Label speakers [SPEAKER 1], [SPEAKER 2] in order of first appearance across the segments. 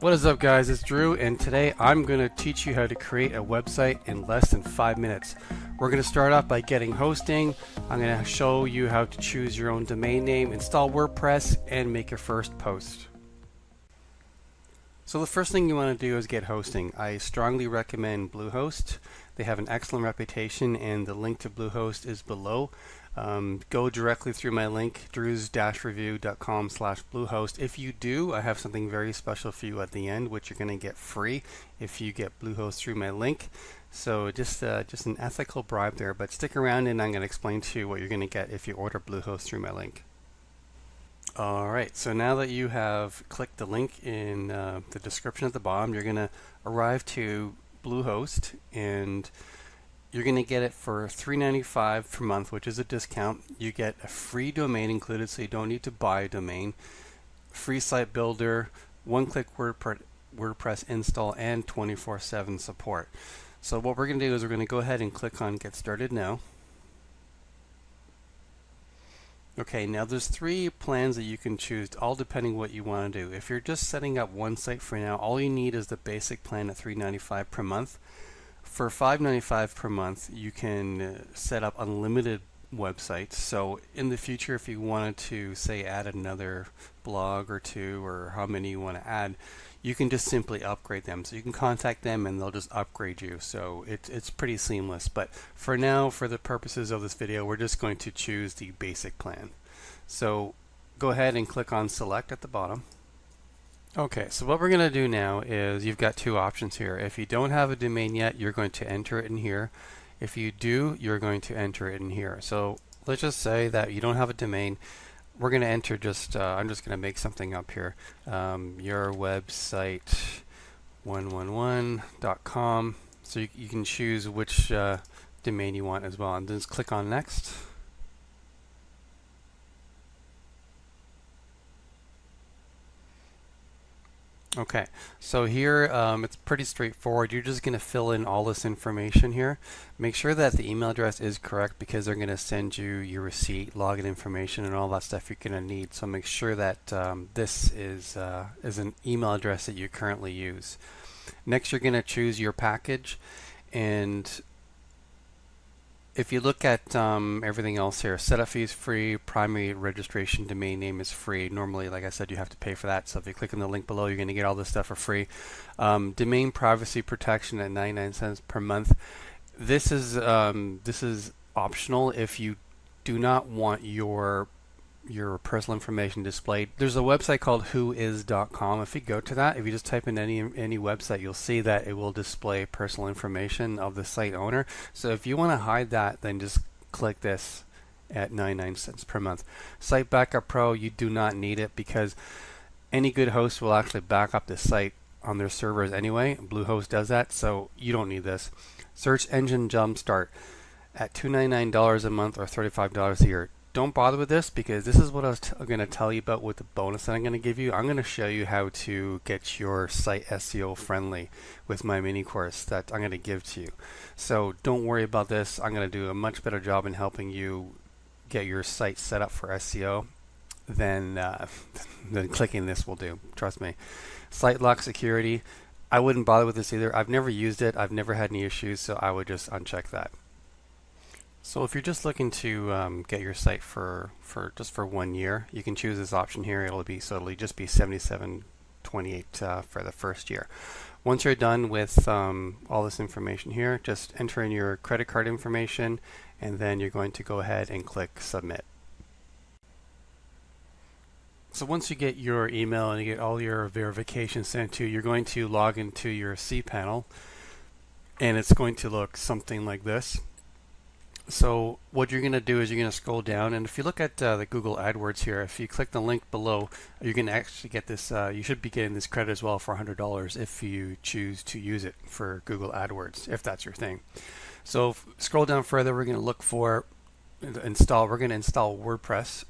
[SPEAKER 1] What is up, guys? It's Drew, and today I'm going to teach you how to create a website in less than 5 minutes. We're going to start off by getting hosting. I'm going to show you how to choose your own domain name, install WordPress, and make your first post. So the first thing you want to do is get hosting. I strongly recommend Bluehost. They have an excellent reputation, and the link to Bluehost is below. Go directly through my link, drews-review.com/Bluehost. If you do, I have something very special for you at the end, which you're going to get free if you get Bluehost through my link. So just an ethical bribe there, but stick around and I'm going to explain to you what you're going to get if you order Bluehost through my link. Alright, so now that you have clicked the link in the description at the bottom, you're going to arrive to Bluehost, and you're going to get it for $3.95 per month, which is a discount. You get a free domain included, so you don't need to buy a domain, free site builder, one-click WordPress install, and 24/7 support. So what we're going to do is we're going to go ahead and click on Get Started Now. Okay, now there's 3 plans that you can choose, all depending what you want to do. If you're just setting up one site for now, all you need is the basic plan at $3.95 per month. For $5.95 per month, you can set up unlimited websites. So in the future, if you wanted to, say, add another blog or 2, or how many you want to add, you can just simply upgrade them. So you can contact them and they'll just upgrade you. So it's pretty seamless. But for now, for the purposes of this video, we're just going to choose the basic plan. So go ahead and click on Select at the bottom. Okay, so what we're going to do now is you've got 2 options here. If you don't have a domain yet, you're going to enter it in here. If you do, you're going to enter it in here. So let's just say that you don't have a domain. We're going to enter I'm just going to make something up here. Your website 111.com. So you can choose which domain you want as well, and then just click on Next. Okay, so here it's pretty straightforward. You're just going to fill in all this information here. Make sure that the email address is correct, because they're going to send you your receipt, login information, and all that stuff you're going to need. So make sure that this is an email address that you currently use. Next, you're going to choose your package, and if you look at everything else here, setup fee is free, primary registration domain name is free. Normally, like I said, you have to pay for that. So if you click on the link below, you're going to get all this stuff for free. Domain privacy protection at 99 cents per month. This is optional if you do not want your personal information displayed. There's a website called whois.com. If you go to that, if you just type in any website, you'll see that it will display personal information of the site owner. So if you want to hide that, then just click this at 99 cents per month. Site Backup Pro, you do not need it, because any good host will actually back up the site on their servers anyway. Bluehost does that, so you don't need this. Search Engine Jumpstart at $299 a month or $35 a year. Don't bother with this, because this is what I was going to tell you about with the bonus that I'm going to give you. I'm going to show you how to get your site SEO friendly with my mini course that I'm going to give to you. So don't worry about this. I'm going to do a much better job in helping you get your site set up for SEO than clicking this will do. Trust me. Site lock security. I wouldn't bother with this either. I've never used it. I've never had any issues, so I would just uncheck that. So if you're just looking to get your site for 1 year, you can choose this option here. It'll just be $77.28 for the first year. Once you're done with all this information here, just enter in your credit card information, and then you're going to go ahead and click Submit. So once you get your email and you get all your verification sent to you, you're going to log into your cPanel, and it's going to look something like this. So what you're going to do is you're going to scroll down, and if you look at the Google AdWords here, if you click the link below, you're going to actually get this, you should be getting this credit as well for $100 if you choose to use it for Google AdWords, if that's your thing. So scroll down further, we're going to look for we're going to install WordPress.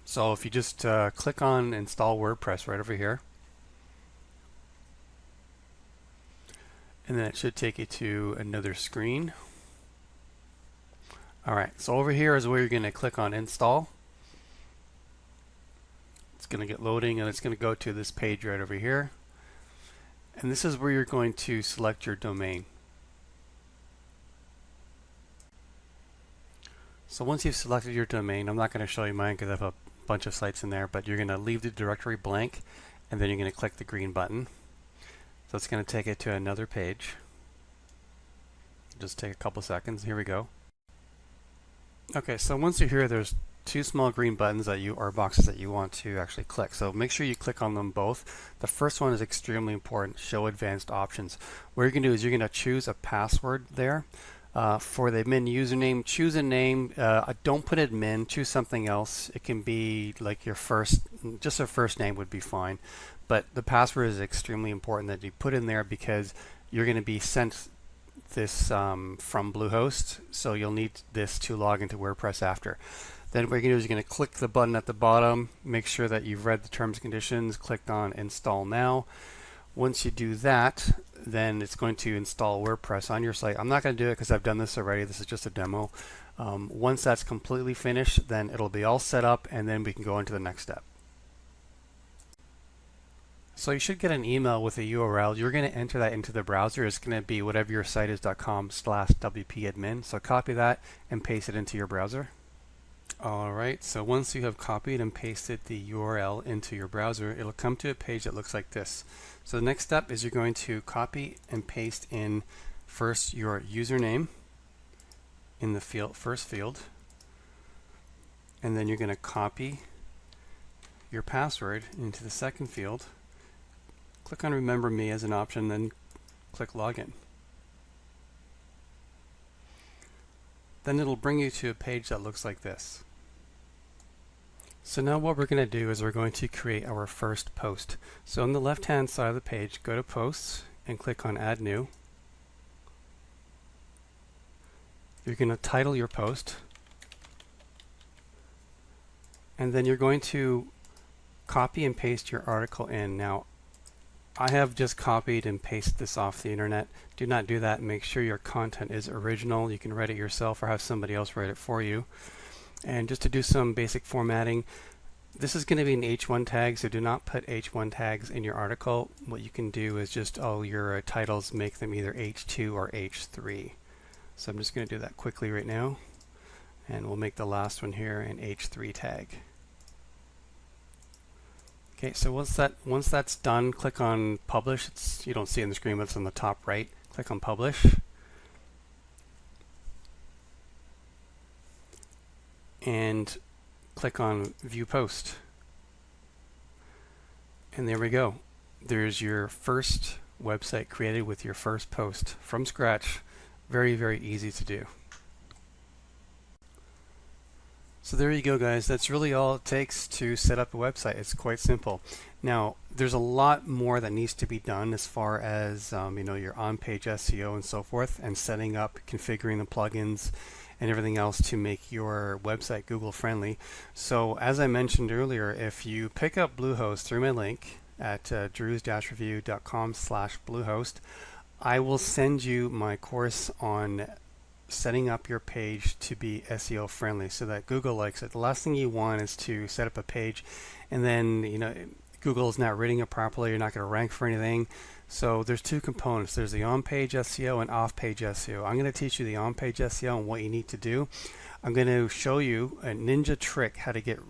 [SPEAKER 1] So if you just click on Install WordPress right over here, and then it should take you to another screen. Alright, so over here is where you're going to click on Install. It's going to get loading, and it's going to go to this page right over here. And this is where you're going to select your domain. So once you've selected your domain, I'm not going to show you mine because I have a bunch of sites in there, but you're going to leave the directory blank and then you're going to click the green button. So it's going to take it to another page. Just take a couple seconds. Here we go. Okay, so once you're here, there's two small green buttons or boxes that you want to actually click. So make sure you click on them both. The first one is extremely important, show advanced options. What you're going to do is you're going to choose a password there. For the admin username, choose a name. Don't put admin, choose something else. It can be like your just a first name would be fine. But the password is extremely important that you put in there because you're going to be sent this from Bluehost, so you'll need this to log into WordPress after. Then what you're going to do is you're going to click the button at the bottom, make sure that you've read the terms and conditions, clicked on Install Now. Once you do that, then it's going to install WordPress on your site. I'm not going to do it because I've done this already. This is just a demo. Once that's completely finished, then it'll be all set up, and then we can go into the next step. So you should get an email with a URL. You're going to enter that into the browser. It's going to be whatever your site is .com/wp-admin. So copy that and paste it into your browser. Alright, so once you have copied and pasted the URL into your browser, it'll come to a page that looks like this. So the next step is you're going to copy and paste in first your username in the first field, and then you're going to copy your password into the second field. Click on Remember Me as an option, then click Login. Then it'll bring you to a page that looks like this. So now what we're going to do is we're going to create our first post. So on the left hand side of the page, go to Posts and click on Add New. You're going to title your post, and then you're going to copy and paste your article in. Now I have just copied and pasted this off the internet. Do not do that. Make sure your content is original. You can write it yourself or have somebody else write it for you. And just to do some basic formatting, this is going to be an H1 tag, so do not put H1 tags in your article. What you can do is just all your titles, make them either H2 or H3. So I'm just going to do that quickly right now, and we'll make the last one here an H3 tag. Okay, so once that's done, click on Publish. You don't see it on the screen, but it's on the top right. Click on Publish. And click on View Post. And there we go. There's your first website created with your first post from scratch. Very, very easy to do. So there you go, guys. That's really all it takes to set up a website. It's quite simple. Now, there's a lot more that needs to be done as far as your on-page SEO and so forth, and setting up, configuring the plugins, and everything else to make your website Google friendly. So as I mentioned earlier, if you pick up Bluehost through my link at drews-review.com/Bluehost, I will send you my course on setting up your page to be SEO friendly so that Google likes it. The last thing you want is to set up a page and then Google is not reading it properly. You're not going to rank for anything. So there's two components. There's the on-page SEO and off-page SEO. I'm going to teach you the on-page SEO and what you need to do. I'm going to show you a ninja trick how to get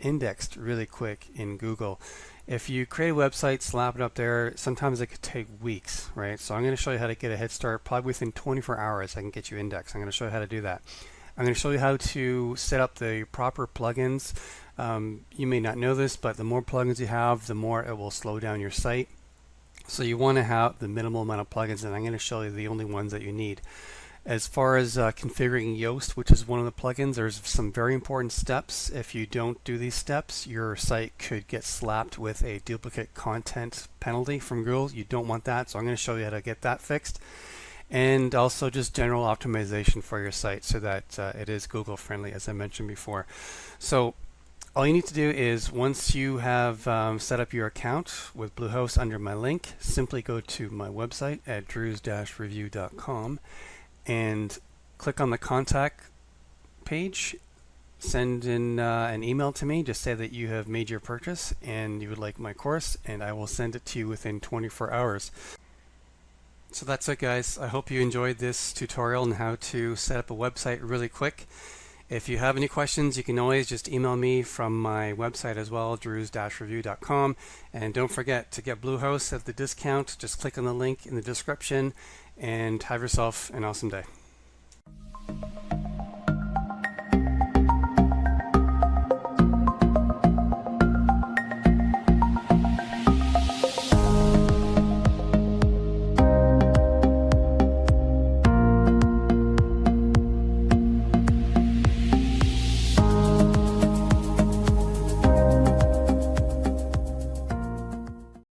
[SPEAKER 1] indexed really quick in Google. If you create a website, slap it up there, sometimes it could take weeks, right? So I'm going to show you how to get a head start. Probably within 24 hours I can get you indexed. I'm going to show you how to do that. I'm going to show you how to set up the proper plugins. You may not know this, but the more plugins you have, the more it will slow down your site. So you want to have the minimal amount of plugins, and I'm going to show you the only ones that you need. As far as configuring Yoast, which is one of the plugins, there's some very important steps. If you don't do these steps, your site could get slapped with a duplicate content penalty from Google. You don't want that, so I'm going to show you how to get that fixed. And also just general optimization for your site so that it is Google friendly, as I mentioned before. So all you need to do is, once you have set up your account with Bluehost under my link, simply go to my website at drews-review.com and click on the contact page send in an email to me. Just say that you have made your purchase and you would like my course, and I will send it to you within 24 hours. So that's it, guys. I hope you enjoyed this tutorial on how to set up a website really quick. If you have any questions, you can always just email me from my website as well, drews-review.com. And don't forget to get Bluehost at the discount. Just click on the link in the description and have yourself an awesome day.